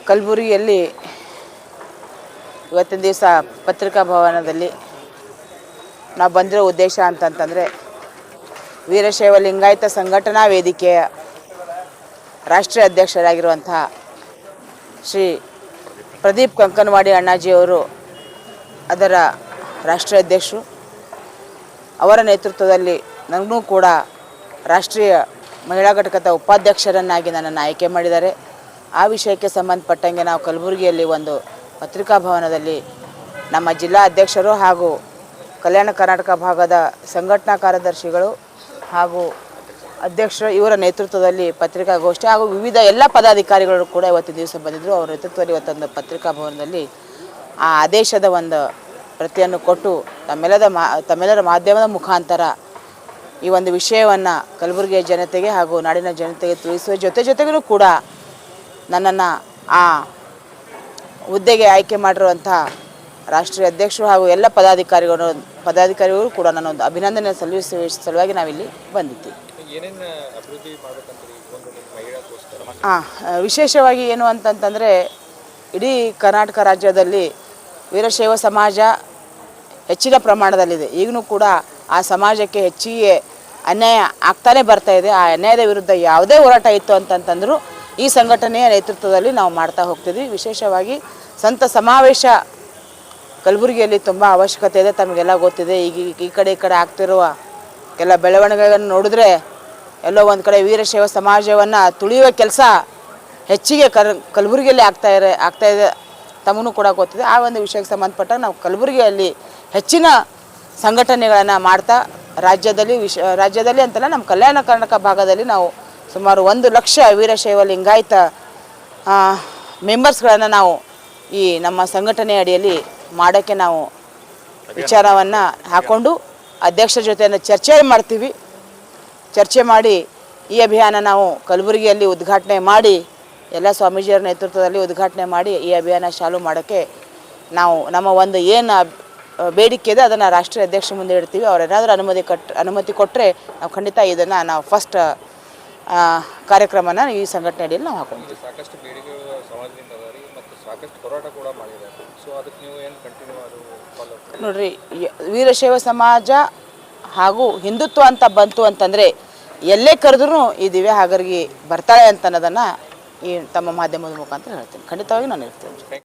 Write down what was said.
ಕಲಬುರಗಿಯಲ್ಲಿ ಇವತ್ತಿನ ದಿವಸ ಪತ್ರಿಕಾ ಭವನದಲ್ಲಿ ನಾವು ಬಂದಿರೋ ಉದ್ದೇಶ ಅಂತಂತಂದರೆ ವೀರಶೈವ ಲಿಂಗಾಯತ ಸಂಘಟನಾ ವೇದಿಕೆಯ ರಾಷ್ಟ್ರೀಯ ಅಧ್ಯಕ್ಷರಾಗಿರುವಂಥ ಶ್ರೀ ಪ್ರದೀಪ್ ಕಂಕನವಾಡಿ ಅಣ್ಣಾಜಿಯವರು ಅದರ ರಾಷ್ಟ್ರೀಯ ಅಧ್ಯಕ್ಷರು ಅವರ ನೇತೃತ್ವದಲ್ಲಿ ನನಗೂ ಕೂಡ ರಾಷ್ಟ್ರೀಯ ಮಹಿಳಾ ಘಟಕದ ಉಪಾಧ್ಯಕ್ಷರನ್ನಾಗಿ ನನ್ನನ್ನು ಆಯ್ಕೆ ಮಾಡಿದ್ದಾರೆ. ಆ ವಿಷಯಕ್ಕೆ ಸಂಬಂಧಪಟ್ಟಂಗೆ ನಾವು ಕಲಬುರಗಿಯಲ್ಲಿ ಒಂದು ಪತ್ರಿಕಾ ಭವನದಲ್ಲಿ ನಮ್ಮ ಜಿಲ್ಲಾ ಅಧ್ಯಕ್ಷರು ಹಾಗೂ ಕಲ್ಯಾಣ ಕರ್ನಾಟಕ ಭಾಗದ ಸಂಘಟನಾ ಕಾರ್ಯದರ್ಶಿಗಳು ಹಾಗೂ ಅಧ್ಯಕ್ಷರು ಇವರ ನೇತೃತ್ವದಲ್ಲಿ ಪತ್ರಿಕಾಗೋಷ್ಠಿ ಹಾಗೂ ವಿವಿಧ ಎಲ್ಲ ಪದಾಧಿಕಾರಿಗಳು ಕೂಡ ಇವತ್ತಿನ ದಿವಸ ಬಂದಿದ್ದರು. ಅವರ ನೇತೃತ್ವದಲ್ಲಿ ಇವತ್ತೊಂದು ಪತ್ರಿಕಾ ಭವನದಲ್ಲಿ ಆ ಆದೇಶದ ಒಂದು ಪ್ರತಿಯನ್ನು ಕೊಟ್ಟು ತಮ್ಮೆಲ್ಲರ ಮಾಧ್ಯಮದ ಮುಖಾಂತರ ಈ ಒಂದು ವಿಷಯವನ್ನು ಕಲಬುರಗಿಯ ಜನತೆಗೆ ಹಾಗೂ ನಾಡಿನ ಜನತೆಗೆ ತಿಳಿಸುವ ಜೊತೆಗೂ ಕೂಡ ನನ್ನನ್ನು ಆ ಹುದ್ದೆಗೆ ಆಯ್ಕೆ ಮಾಡಿರುವಂಥ ರಾಷ್ಟ್ರೀಯ ಅಧ್ಯಕ್ಷರು ಹಾಗೂ ಎಲ್ಲ ಪದಾಧಿಕಾರಿಗಳು ಕೂಡ ನಾನೊಂದು ಅಭಿನಂದನೆ ಸಲ್ಲಿಸುವ ಸಲುವಾಗಿ ನಾವಿಲ್ಲಿ ಬಂದಿದ್ದೀವಿ. ವಿಶೇಷವಾಗಿ ಏನು ಅಂತಂತಂದರೆ ಇಡೀ ಕರ್ನಾಟಕ ರಾಜ್ಯದಲ್ಲಿ ವೀರಶೈವ ಸಮಾಜ ಹೆಚ್ಚಿನ ಪ್ರಮಾಣದಲ್ಲಿದೆ. ಈಗಲೂ ಕೂಡ ಆ ಸಮಾಜಕ್ಕೆ ಹೆಚ್ಚಿಗೆ ಅನ್ಯಾಯ ಆಗ್ತಾನೆ ಬರ್ತಾ ಇದೆ. ಆ ಅನ್ಯಾಯದ ವಿರುದ್ಧ ಯಾವುದೇ ಹೋರಾಟ ಇತ್ತು ಅಂತಂತಂದರೂ ಈ ಸಂಘಟನೆಯ ನೇತೃತ್ವದಲ್ಲಿ ನಾವು ಮಾಡ್ತಾ ಹೋಗ್ತಿದ್ವಿ. ವಿಶೇಷವಾಗಿ ಸಂತ ಸಮಾವೇಶ ಕಲಬುರಗಿಯಲ್ಲಿ ತುಂಬ ಅವಶ್ಯಕತೆ ಇದೆ. ತಮಗೆಲ್ಲ ಗೊತ್ತಿದೆ. ಈಗ ಈ ಕಡೆ ಆಗ್ತಿರುವ ಎಲ್ಲ ಬೆಳವಣಿಗೆಗಳನ್ನು ನೋಡಿದ್ರೆ ಎಲ್ಲೋ ಒಂದು ಕಡೆ ವೀರಶೈವ ಸಮಾಜವನ್ನು ತುಳಿಯುವ ಕೆಲಸ ಹೆಚ್ಚಿಗೆ ಕಲಬುರಗಿಯಲ್ಲಿ ಆಗ್ತಾ ಇದೆ. ತಮಗೂ ಕೂಡ ಗೊತ್ತಿದೆ. ಆ ಒಂದು ವಿಷಯಕ್ಕೆ ಸಂಬಂಧಪಟ್ಟಾಗ ನಾವು ಕಲಬುರಗಿಯಲ್ಲಿ ಹೆಚ್ಚಿನ ಸಂಘಟನೆಗಳನ್ನು ಮಾಡ್ತಾ ರಾಜ್ಯದಲ್ಲಿ ಅಂತಲ್ಲ, ನಮ್ಮ ಕಲ್ಯಾಣ ಕರ್ನಾಟಕ ಭಾಗದಲ್ಲಿ ನಾವು ಸುಮಾರು 1 ಲಕ್ಷ ವೀರಶೈವ ಲಿಂಗಾಯತ ಮೆಂಬರ್ಸ್ಗಳನ್ನು ನಾವು ಈ ನಮ್ಮ ಸಂಘಟನೆ ಅಡಿಯಲ್ಲಿ ಮಾಡೋಕ್ಕೆ ನಾವು ವಿಚಾರವನ್ನು ಹಾಕ್ಕೊಂಡು ಅಧ್ಯಕ್ಷರ ಜೊತೆ ಚರ್ಚೆ ಮಾಡಿ ಈ ಅಭಿಯಾನ ನಾವು ಕಲಬುರಗಿಯಲ್ಲಿ ಉದ್ಘಾಟನೆ ಮಾಡಿ ಎಲ್ಲ ಸ್ವಾಮೀಜಿಯವರ ನೇತೃತ್ವದಲ್ಲಿ ಉದ್ಘಾಟನೆ ಮಾಡಿ ಈ ಅಭಿಯಾನ ಚಾಲೂ ಮಾಡೋಕ್ಕೆ ನಾವು ನಮ್ಮ ಒಂದು ಏನು ಬೇಡಿಕೆ ಇದೆ ಅದನ್ನು ರಾಷ್ಟ್ರೀಯ ಅಧ್ಯಕ್ಷ ಮುಂದೆ ಇಡ್ತೀವಿ. ಅವರೇನಾದರೂ ಅನುಮತಿ ಕೊಟ್ಟರೆ ನಾವು ಖಂಡಿತ ಇದನ್ನು ನಾವು ಫಸ್ಟ್ ಕಾರ್ಯಕ್ರಮನ ಈ ಸಂಘಟನೆ ಅಡಿಯಲ್ಲಿ ನಾವು ಹಾಕೊಳ್ತೀವಿ. ಸಾಕಷ್ಟು ಬೇಡಿಕೆಗಳು ಸಮಾಜದಿಂದ ಅದಾರಿ ಮತ್ತು ಸಾಕಷ್ಟು ಹೋರಾಟ ಕೂಡ ಮಾಡಿದ್ದಾರೆ. ಸೊ ಅದಕ್ಕೆ ನೀವು ಏನು ಕಂಟಿನ್ಯೂ ಫಾಲೋ ನೋಡ್ರಿ, ವೀರಶೈವ ಸಮಾಜ ಹಾಗೂ ಹಿಂದುತ್ವ ಅಂತ ಬಂತು ಅಂತಂದರೆ ಎಲ್ಲೇ ಕರೆದ್ರೂ ಈ ದಿವ್ಯ ಹಾಗರ್ಗಿ ಬರ್ತಾಳೆ ಅಂತ ಅನ್ನೋದನ್ನು ಈ ತಮ್ಮ ಮಾಧ್ಯಮದ ಮುಖಾಂತರ ಹೇಳ್ತೀನಿ. ಖಂಡಿತವಾಗಿ ನಾನು ಹೇಳ್ತೀನಿ.